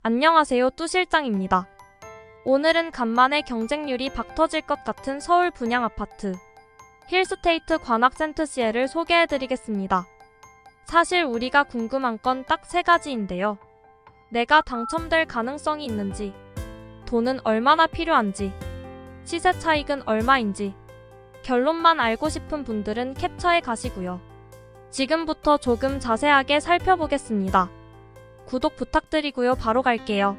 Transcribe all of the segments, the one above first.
안녕하세요, 뚜 실장입니다. 오늘은 간만에 경쟁률이 박터질 것 같은 서울 분양 아파트 힐스테이트 관악 센트시에를 소개해드리겠습니다. 사실 우리가 궁금한 건 딱 3가지인데요. 내가 당첨될 가능성이 있는지, 돈은 얼마나 필요한지, 시세 차익은 얼마인지 결론만 알고 싶은 분들은 캡처해 가시고요. 지금부터 조금 자세하게 살펴보겠습니다. 구독 부탁드리고요. 바로 갈게요.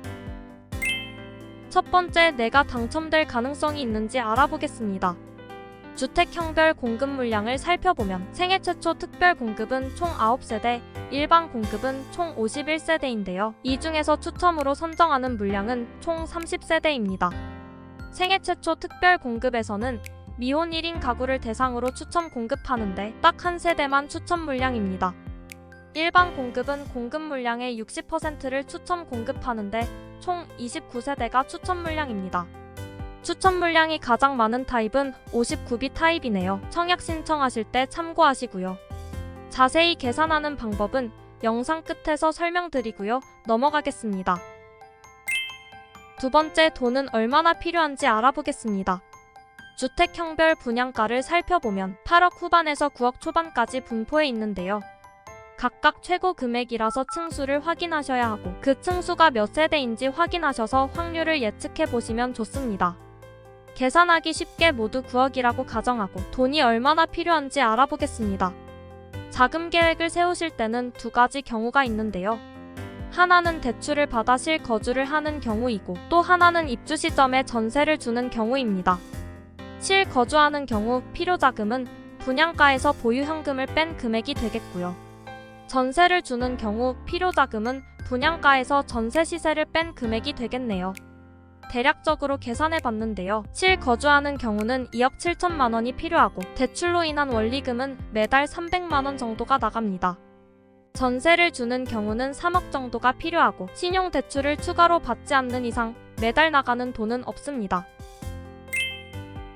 첫 번째, 내가 당첨될 가능성이 있는지 알아보겠습니다. 주택형별 공급 물량을 살펴보면 생애 최초 특별 공급은 총 9세대, 일반 공급은 총 51세대인데요. 이 중에서 추첨으로 선정하는 물량은 총 30세대입니다. 생애 최초 특별 공급에서는 미혼 1인 가구를 대상으로 추첨 공급하는데 딱 1세대만 추첨 물량입니다. 일반 공급은 공급 물량의 60%를 추첨 공급하는데 총 29세대가 추첨 물량입니다. 추첨 물량이 가장 많은 타입은 59B 타입이네요. 청약 신청하실 때 참고하시고요. 자세히 계산하는 방법은 영상 끝에서 설명드리고요. 넘어가겠습니다. 두 번째, 돈은 얼마나 필요한지 알아보겠습니다. 주택형별 분양가를 살펴보면 8억 후반에서 9억 초반까지 분포해 있는데요. 각각 최고 금액이라서 층수를 확인하셔야 하고 그 층수가 몇 세대인지 확인하셔서 확률을 예측해 보시면 좋습니다. 계산하기 쉽게 모두 9억이라고 가정하고 돈이 얼마나 필요한지 알아보겠습니다. 자금 계획을 세우실 때는 2가지 경우가 있는데요. 하나는 대출을 받아 실거주를 하는 경우이고 또 하나는 입주 시점에 전세를 주는 경우입니다. 실거주하는 경우 필요자금은 분양가에서 보유현금을 뺀 금액이 되겠고요. 전세를 주는 경우 필요자금은 분양가에서 전세 시세를 뺀 금액이 되겠네요. 대략적으로 계산해 봤는데요. 실거주하는 경우는 2억 7천만 원이 필요하고 대출로 인한 원리금은 매달 300만 원 정도가 나갑니다. 전세를 주는 경우는 3억 정도가 필요하고 신용대출을 추가로 받지 않는 이상 매달 나가는 돈은 없습니다.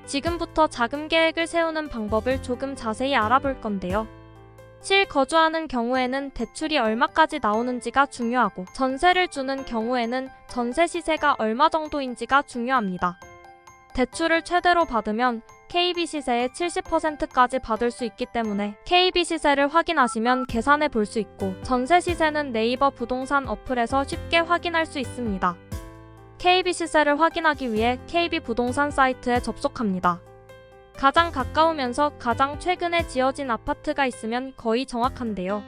지금부터 자금 계획을 세우는 방법을 조금 자세히 알아볼 건데요. 실거주하는 경우에는 대출이 얼마까지 나오는지가 중요하고 전세를 주는 경우에는 전세 시세가 얼마 정도인지가 중요합니다. 대출을 최대로 받으면 KB 시세의 70%까지 받을 수 있기 때문에 KB 시세를 확인하시면 계산해 볼 수 있고 전세 시세는 네이버 부동산 어플에서 쉽게 확인할 수 있습니다. KB 시세를 확인하기 위해 KB 부동산 사이트에 접속합니다. 가장 가까우면서 가장 최근에 지어진 아파트가 있으면 거의 정확한데요.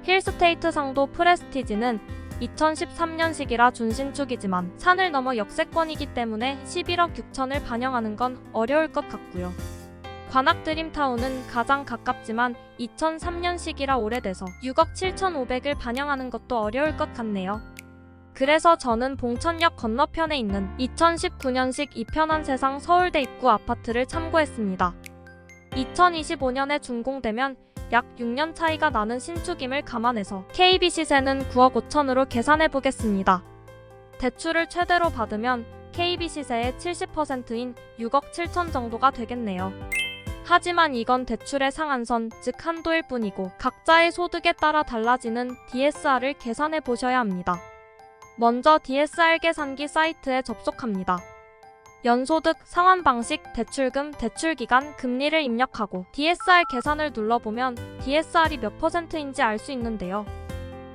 힐스테이트 상도 프레스티지는 2013년식이라 준신축이지만 산을 넘어 역세권이기 때문에 11억 6천을 반영하는 건 어려울 것 같고요. 관악 드림타운은 가장 가깝지만 2003년식이라 오래돼서 6억 7,500을 반영하는 것도 어려울 것 같네요. 그래서 저는 봉천역 건너편에 있는 2019년식 이편한 세상 서울대 입구 아파트를 참고했습니다. 2025년에 준공되면 약 6년 차이가 나는 신축임을 감안해서 KB 시세는 9억 5천으로 계산해보겠습니다. 대출을 최대로 받으면 KB 시세의 70%인 6억 7천 정도가 되겠네요. 하지만 이건 대출의 상한선, 즉 한도일 뿐이고 각자의 소득에 따라 달라지는 DSR을 계산해보셔야 합니다. 먼저 DSR 계산기 사이트에 접속합니다. 연소득, 상환 방식, 대출금, 대출기간, 금리를 입력하고 DSR 계산을 눌러보면 DSR이 몇 %인지 알 수 있는데요.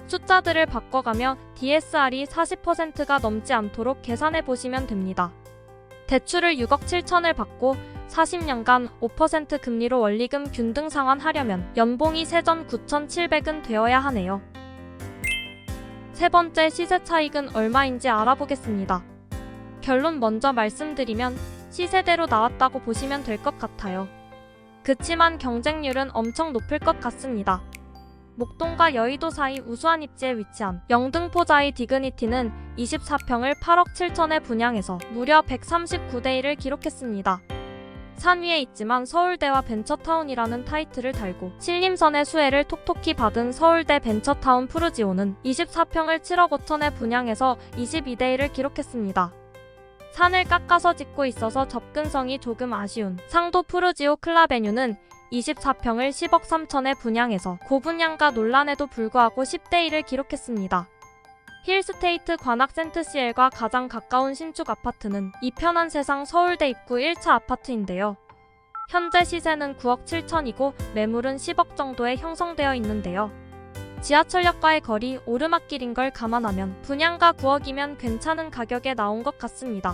숫자들을 바꿔가며 DSR이 40%가 넘지 않도록 계산해보시면 됩니다. 대출을 6억 7천을 받고 40년간 5% 금리로 원리금 균등 상환하려면 연봉이 세전 9,700은 되어야 하네요. 세 번째, 시세 차익은 얼마인지 알아보겠습니다. 결론 먼저 말씀드리면 시세대로 나왔다고 보시면 될 것 같아요. 그치만 경쟁률은 엄청 높을 것 같습니다. 목동과 여의도 사이 우수한 입지에 위치한 영등포자이 디그니티는 24평을 8억 7천에 분양해서 무려 139대 1을 기록했습니다. 산 위에 있지만 서울대와 벤처타운이라는 타이틀을 달고 신림선의 수혜를 톡톡히 받은 서울대 벤처타운 푸르지오는 24평을 7억 5천에 분양해서 22대 1을 기록했습니다. 산을 깎아서 짓고 있어서 접근성이 조금 아쉬운 상도 푸르지오 클라베뉴는 24평을 10억 3천에 분양해서 고분양가 논란에도 불구하고 10대 1을 기록했습니다. 힐스테이트 관악 센트시엘과 가장 가까운 신축 아파트는 이편한 세상 서울대 입구 1차 아파트인데요. 현재 시세는 9억 7천이고 매물은 10억 정도에 형성되어 있는데요. 지하철역과의 거리, 오르막길인 걸 감안하면 분양가 9억이면 괜찮은 가격에 나온 것 같습니다.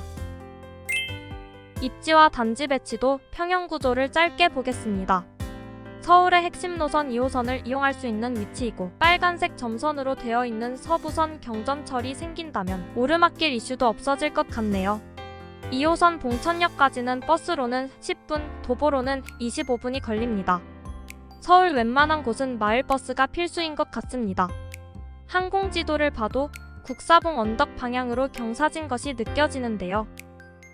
입지와 단지 배치도 평형 구조를 짧게 보겠습니다. 서울의 핵심 노선 2호선을 이용할 수 있는 위치이고 빨간색 점선으로 되어 있는 서부선 경전철이 생긴다면 오르막길 이슈도 없어질 것 같네요. 2호선 봉천역까지는 버스로는 10분, 도보로는 25분이 걸립니다. 서울 웬만한 곳은 마을버스가 필수인 것 같습니다. 항공지도를 봐도 국사봉 언덕 방향으로 경사진 것이 느껴지는데요.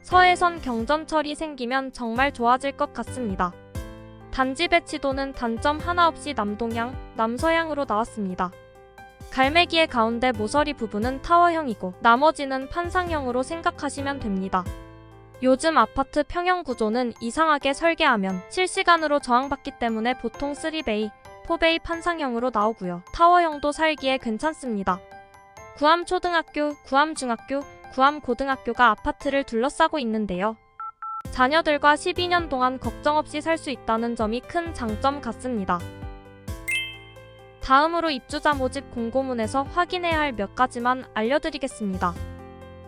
서해선 경전철이 생기면 정말 좋아질 것 같습니다. 단지 배치도는 단점 하나 없이 남동향, 남서향으로 나왔습니다. 갈매기의 가운데 모서리 부분은 타워형이고 나머지는 판상형으로 생각하시면 됩니다. 요즘 아파트 평형 구조는 이상하게 설계하면 실시간으로 저항받기 때문에 보통 3베이, 4베이 판상형으로 나오고요. 타워형도 살기에 괜찮습니다. 구암초등학교, 구암중학교, 구암고등학교가 아파트를 둘러싸고 있는데요. 자녀들과 12년 동안 걱정 없이 살 수 있다는 점이 큰 장점 같습니다. 다음으로 입주자 모집 공고문에서 확인해야 할 몇 가지만 알려드리겠습니다.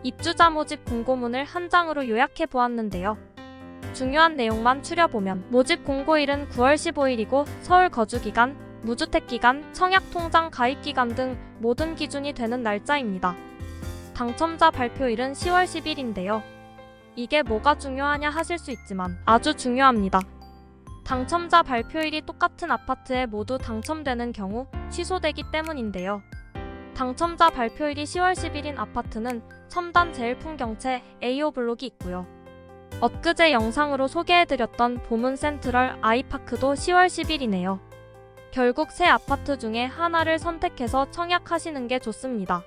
입주자 모집 공고문을 한 장으로 요약해 보았는데요. 중요한 내용만 추려보면 모집 공고일은 9월 15일이고 서울 거주기간, 무주택기간, 청약통장 가입기간 등 모든 기준이 되는 날짜입니다. 당첨자 발표일은 10월 10일인데요. 이게 뭐가 중요하냐 하실 수 있지만 아주 중요합니다. 당첨자 발표일이 똑같은 아파트에 모두 당첨되는 경우 취소되기 때문인데요. 당첨자 발표일이 10월 10일인 아파트는 첨단 제일풍경채 A호 블록이 있고요. 엊그제 영상으로 소개해드렸던 보문 센트럴 아이파크도 10월 10일이네요. 결국 세 아파트 중에 하나를 선택해서 청약하시는 게 좋습니다.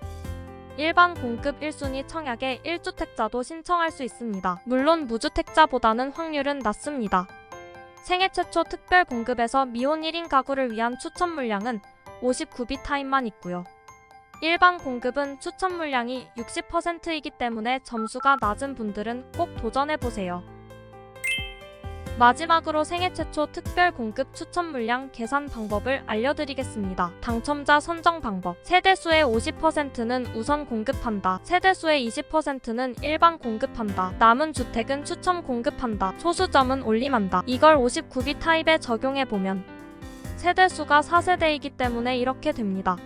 일반 공급 1순위 청약에 1주택자도 신청할 수 있습니다. 물론 무주택자보다는 확률은 낮습니다. 생애 최초 특별 공급에서 미혼 1인 가구를 위한 추천 물량은 59비 타임만 있고요. 일반 공급은 추천 물량이 60%이기 때문에 점수가 낮은 분들은 꼭 도전해보세요. 마지막으로 생애 최초 특별 공급 추천 물량 계산 방법을 알려드리겠습니다. 당첨자 선정 방법. 세대수의 50%는 우선 공급한다. 세대수의 20%는 일반 공급한다. 남은 주택은 추첨 공급한다. 소수점은 올림한다. 이걸 59비 타입에 적용해보면 세대수가 4세대이기 때문에 이렇게 됩니다.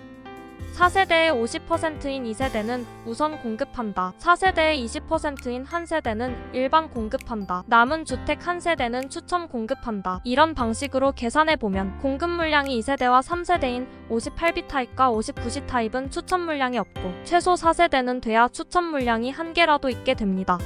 4세대의 50%인 2세대는 우선 공급한다. 4세대의 20%인 1세대는 일반 공급한다. 남은 주택 1세대는 추첨 공급한다. 이런 방식으로 계산해보면 공급 물량이 2세대와 3세대인 58비 타입과 59시 타입은 추첨 물량이 없고 최소 4세대는 돼야 추첨 물량이 1개라도 있게 됩니다.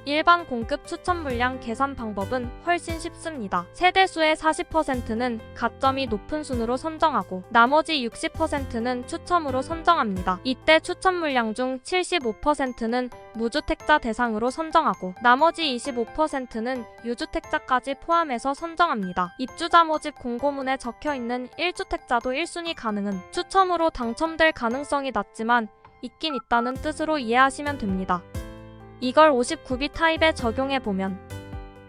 일반 공급 추첨 물량 계산 방법은 훨씬 쉽습니다. 세대수의 40%는 가점이 높은 순으로 선정하고 나머지 60%는 추첨으로 선정합니다. 이때 추첨 물량 중 75%는 무주택자 대상으로 선정하고 나머지 25%는 유주택자까지 포함해서 선정합니다. 입주자 모집 공고문에 적혀있는 1주택자도 1순위 가능은 추첨으로 당첨될 가능성이 낮지만 있긴 있다는 뜻으로 이해하시면 됩니다. 이걸 59비 타입에 적용해보면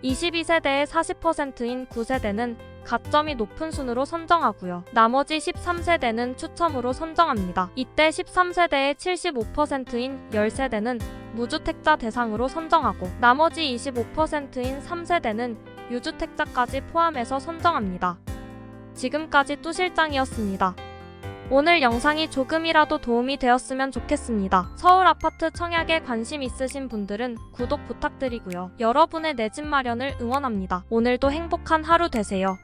22세대의 40%인 9세대는 가점이 높은 순으로 선정하고요. 나머지 13세대는 추첨으로 선정합니다. 이때 13세대의 75%인 10세대는 무주택자 대상으로 선정하고 나머지 25%인 3세대는 유주택자까지 포함해서 선정합니다. 지금까지 뚜실장이었습니다. 오늘 영상이 조금이라도 도움이 되었으면 좋겠습니다. 서울 아파트 청약에 관심 있으신 분들은 구독 부탁드리고요. 여러분의 내 집 마련을 응원합니다. 오늘도 행복한 하루 되세요.